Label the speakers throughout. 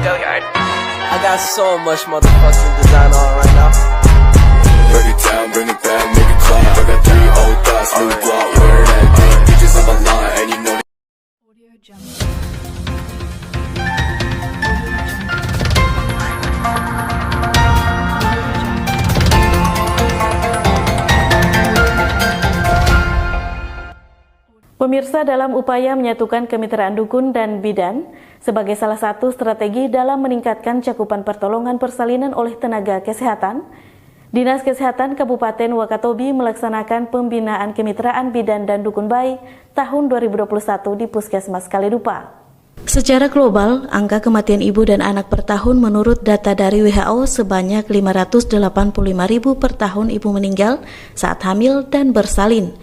Speaker 1: Go yard. I got so much motherfucking design on right now.
Speaker 2: Break it down, bring it back, make it clap. I got 3 old thoughts, new block, where that thing. Bitches on my line, and you know that.
Speaker 3: Audio Jungle.
Speaker 4: Pemirsa, dalam upaya menyatukan kemitraan dukun dan bidan sebagai salah satu strategi dalam meningkatkan cakupan pertolongan persalinan oleh tenaga kesehatan, Dinas Kesehatan Kabupaten Wakatobi melaksanakan pembinaan kemitraan bidan dan dukun bayi tahun 2021 di Puskesmas Kalidupa. Secara global, angka kematian ibu dan anak per tahun menurut data dari WHO sebanyak 585.000 per tahun ibu meninggal saat hamil dan bersalin.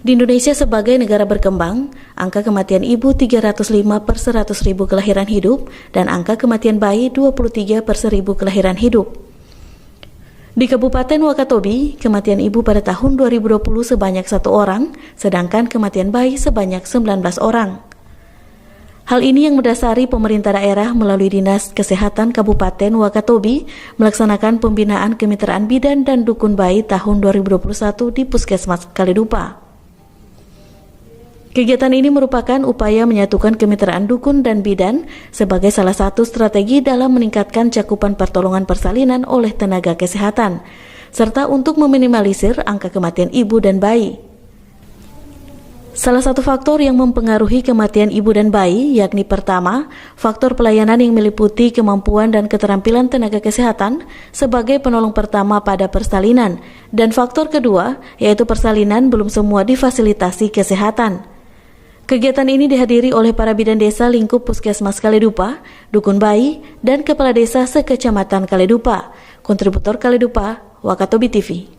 Speaker 4: Di Indonesia sebagai negara berkembang, angka kematian ibu 305 per 100.000 kelahiran hidup dan angka kematian bayi 23 per 1.000 kelahiran hidup. Di Kabupaten Wakatobi, kematian ibu pada tahun 2020 sebanyak 1 orang, sedangkan kematian bayi sebanyak 19 orang. Hal ini yang mendasari pemerintah daerah melalui Dinas Kesehatan Kabupaten Wakatobi melaksanakan pembinaan kemitraan bidan dan dukun bayi tahun 2021 di Puskesmas Kalidupa. Kegiatan ini merupakan upaya menyatukan kemitraan dukun dan bidan sebagai salah satu strategi dalam meningkatkan cakupan pertolongan persalinan oleh tenaga kesehatan, serta untuk meminimalisir angka kematian ibu dan bayi. Salah satu faktor yang mempengaruhi kematian ibu dan bayi yakni pertama, faktor pelayanan yang meliputi kemampuan dan keterampilan tenaga kesehatan sebagai penolong pertama pada persalinan, dan faktor kedua yaitu persalinan belum semua difasilitasi kesehatan. Kegiatan ini dihadiri oleh para bidan desa lingkup Puskesmas Kalidupa, dukun bayi, dan kepala desa sekecamatan Kalidupa. Kontributor Kalidupa, Wakatobi TV.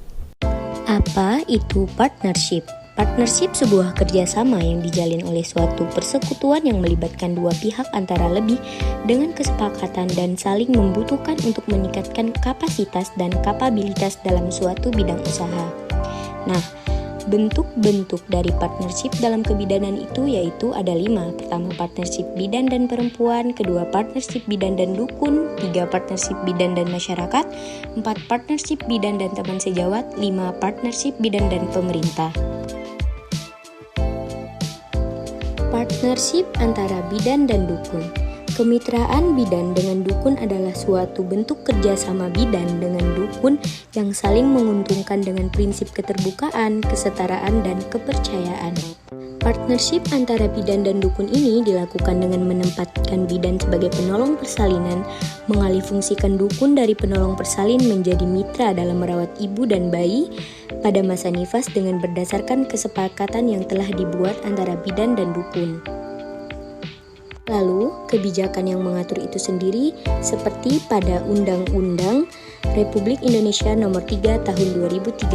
Speaker 5: Apa itu partnership? Partnership sebuah kerjasama yang dijalin oleh suatu persekutuan yang melibatkan dua pihak antara lebih dengan kesepakatan dan saling membutuhkan untuk meningkatkan kapasitas dan kapabilitas dalam suatu bidang usaha. Nah, bentuk-bentuk dari partnership dalam kebidanan itu yaitu ada 5. Pertama, partnership bidan dan perempuan. Kedua, partnership bidan dan dukun. 3, partnership bidan dan masyarakat. 4, partnership bidan dan teman sejawat. 5, partnership bidan dan pemerintah. Partnership antara bidan dan dukun. Kemitraan bidan dengan dukun adalah suatu bentuk kerjasama bidan dengan dukun yang saling menguntungkan dengan prinsip keterbukaan, kesetaraan, dan kepercayaan. Partnership antara bidan dan dukun ini dilakukan dengan menempatkan bidan sebagai penolong persalinan, mengalihfungsikan dukun dari penolong persalin menjadi mitra dalam merawat ibu dan bayi pada masa nifas dengan berdasarkan kesepakatan yang telah dibuat antara bidan dan dukun. Lalu, kebijakan yang mengatur itu sendiri seperti pada Undang-Undang Republik Indonesia Nomor 3 Tahun 2013.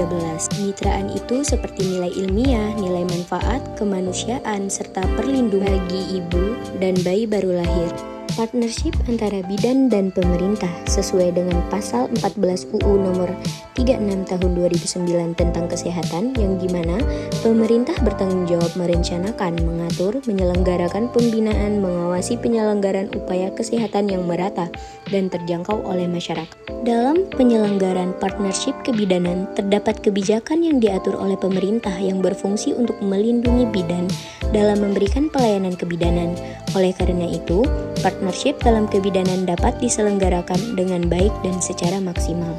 Speaker 5: Kemitraan itu seperti nilai ilmiah, nilai manfaat, kemanusiaan, serta perlindungan bagi ibu dan bayi baru lahir. Partnership antara bidan dan pemerintah sesuai dengan pasal 14 UU nomor 36 tahun 2009 tentang kesehatan, yang dimana pemerintah bertanggung jawab merencanakan, mengatur, menyelenggarakan pembinaan, mengawasi penyelenggaraan upaya kesehatan yang merata dan terjangkau oleh masyarakat. Dalam penyelenggaraan partnership kebidanan, terdapat kebijakan yang diatur oleh pemerintah yang berfungsi untuk melindungi bidan dalam memberikan pelayanan kebidanan. Oleh karena itu, partnership dalam kebidanan dapat diselenggarakan dengan baik dan secara maksimal.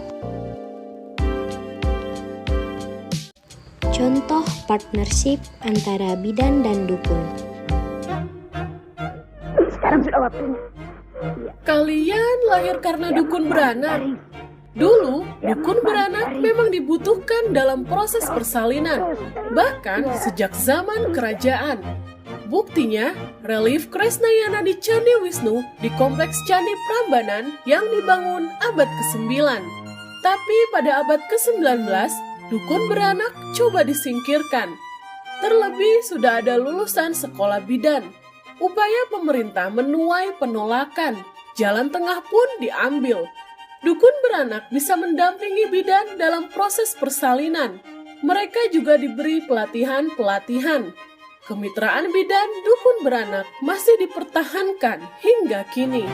Speaker 5: Contoh partnership antara bidan dan dukun.
Speaker 6: Sekarang sudah waktunya.
Speaker 7: Kalian lahir karena dukun beranak. Dulu, dukun beranak memang dibutuhkan dalam proses persalinan, bahkan sejak zaman kerajaan. Buktinya, relief Kresnayana di Candi Wisnu di Kompleks Candi Prambanan yang dibangun abad ke-9. Tapi pada abad ke-19, dukun beranak coba disingkirkan. Terlebih sudah ada lulusan sekolah bidan. Upaya pemerintah menuai penolakan. Jalan tengah pun diambil. Dukun beranak bisa mendampingi bidan dalam proses persalinan. Mereka juga diberi pelatihan-pelatihan. kemitraan bidan dukun beranak masih dipertahankan hingga kini.